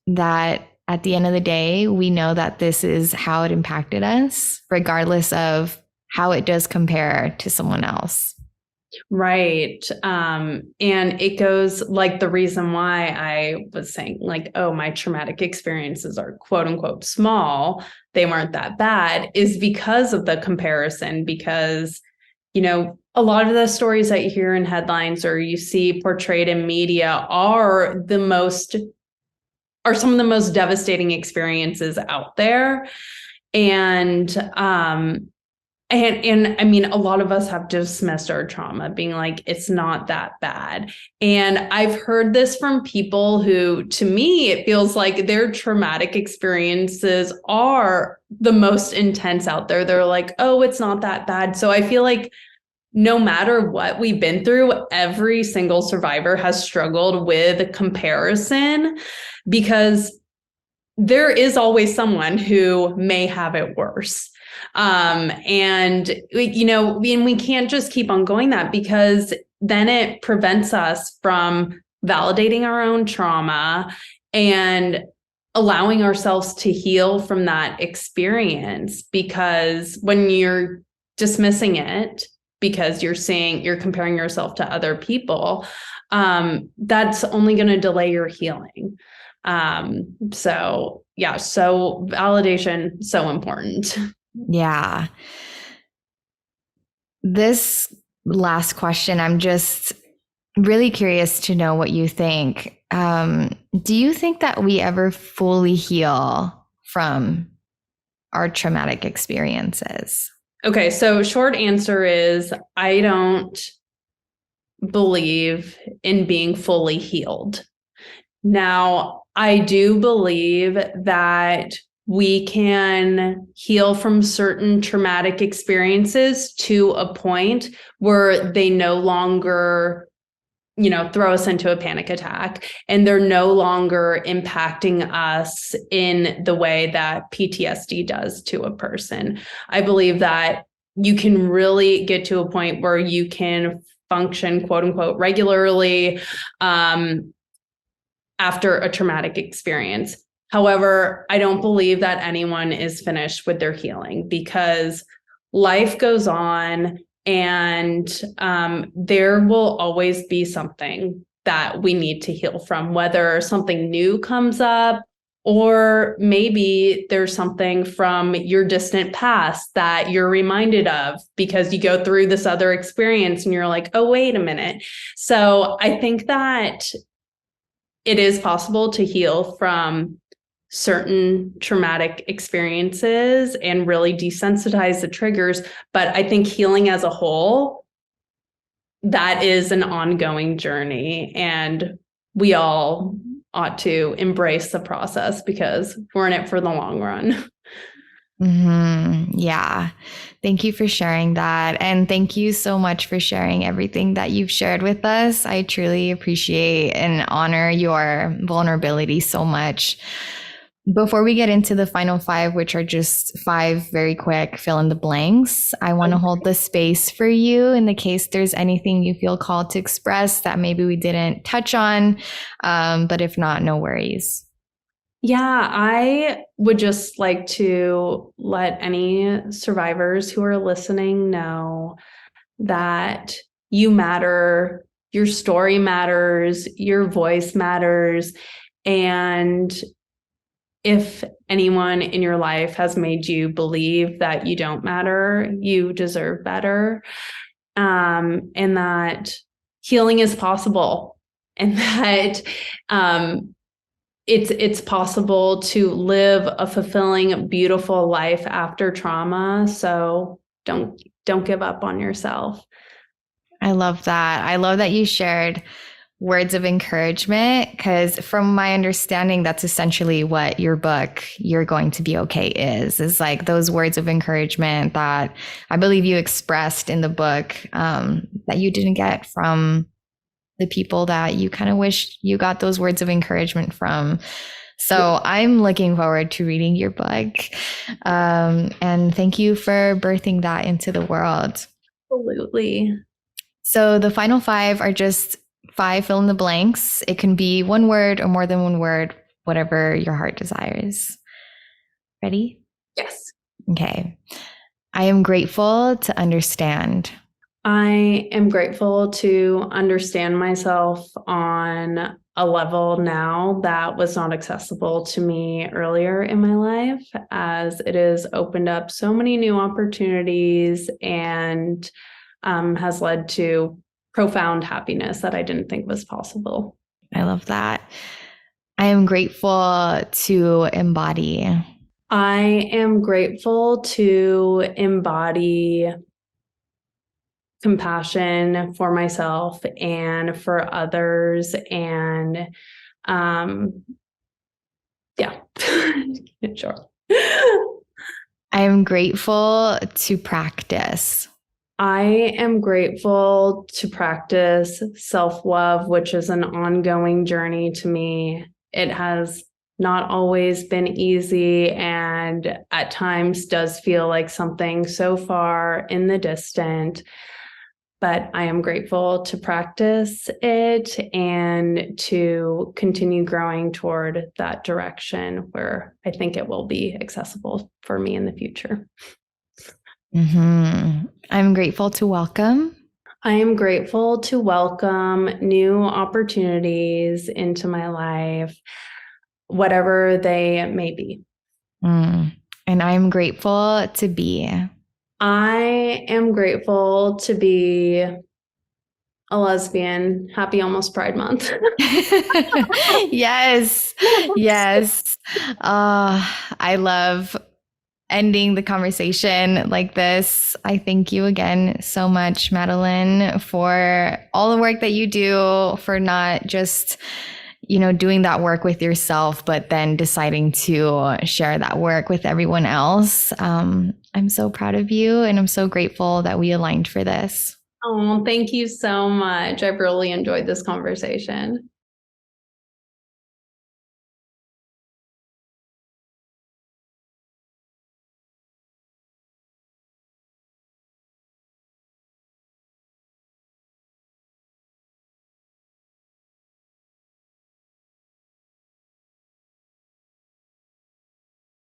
that at the end of the day, we know that this is how it impacted us, regardless of how it does compare to someone else. Right. And it goes like the reason why I was saying like, oh, my traumatic experiences are quote unquote small, they weren't that bad, is because of the comparison. Because, a lot of the stories that you hear in headlines or you see portrayed in media are some of the most devastating experiences out there. And I mean, a lot of us have dismissed our trauma, being like, it's not that bad. And I've heard this from people who, to me, it feels like their traumatic experiences are the most intense out there. They're like, oh, it's not that bad. So I feel like no matter what we've been through, every single survivor has struggled with comparison, because there is always someone who may have it worse. And we can't just keep on going that, because then it prevents us from validating our own trauma and allowing ourselves to heal from that experience. Because when you're dismissing it because you're comparing yourself to other people, that's only going to delay your healing. So validation, so important. Yeah. This last question, I'm just really curious to know what you think. Do you think that we ever fully heal from our traumatic experiences? Okay, so short answer is I don't believe in being fully healed. Now, I do believe that we can heal from certain traumatic experiences to a point where they no longer, throw us into a panic attack, and they're no longer impacting us in the way that PTSD does to a person. I believe that you can really get to a point where you can function, quote unquote, regularly after a traumatic experience. However, I don't believe that anyone is finished with their healing, because life goes on, and there will always be something that we need to heal from, whether something new comes up, or maybe there's something from your distant past that you're reminded of because you go through this other experience and you're like, oh, wait a minute. So I think that it is possible to heal from certain traumatic experiences and really desensitize the triggers. But I think healing as a whole, that is an ongoing journey, and we all ought to embrace the process because we're in it for the long run. Yeah. Thank you for sharing that. And thank you so much for sharing everything that you've shared with us. I truly appreciate and honor your vulnerability so much. Before we get into the final 5, which are just 5 very quick fill in the blanks, I want to hold the space for you in the case there's anything you feel called to express that maybe we didn't touch on. But if not, no worries. Yeah, I would just like to let any survivors who are listening know that you matter, your story matters, your voice matters. And if anyone in your life has made you believe that you don't matter, you deserve better. And that healing is possible, and that it's possible to live a fulfilling, beautiful life after trauma. So don't give up on yourself. I love that. I love that you shared words of encouragement, because from my understanding, that's essentially what your book, You're Going to Be Okay, is like those words of encouragement that I believe you expressed in the book that you didn't get from the people that you kind of wish you got those words of encouragement from. So I'm looking forward to reading your book. And thank you for birthing that into the world. Absolutely. So the final 5 are just 5 fill in the blanks. It can be one word or more than one word, whatever your heart desires. Ready? Yes. Okay. I am grateful to understand. I am grateful to understand myself on a level now that was not accessible to me earlier in my life, as it has opened up so many new opportunities and has led to profound happiness that I didn't think was possible. I love that. I am grateful to embody. I am grateful to embody compassion for myself and for others. And sure. I am grateful to practice. I am grateful to practice self-love, which is an ongoing journey to me. It has not always been easy, and at times does feel like something so far in the distant. But I am grateful to practice it and to continue growing toward that direction where I think it will be accessible for me in the future. I'm grateful to welcome. I am grateful to welcome new opportunities into my life, whatever they may be. And I'm grateful to be. I am grateful to be a lesbian. Happy almost Pride Month. Yes. I love ending the conversation like this. I thank you again so much, Madeline, for all the work that you do, for not just, doing that work with yourself, but then deciding to share that work with everyone else. I'm so proud of you, and I'm so grateful that we aligned for this. Oh, thank you so much. I've really enjoyed this conversation.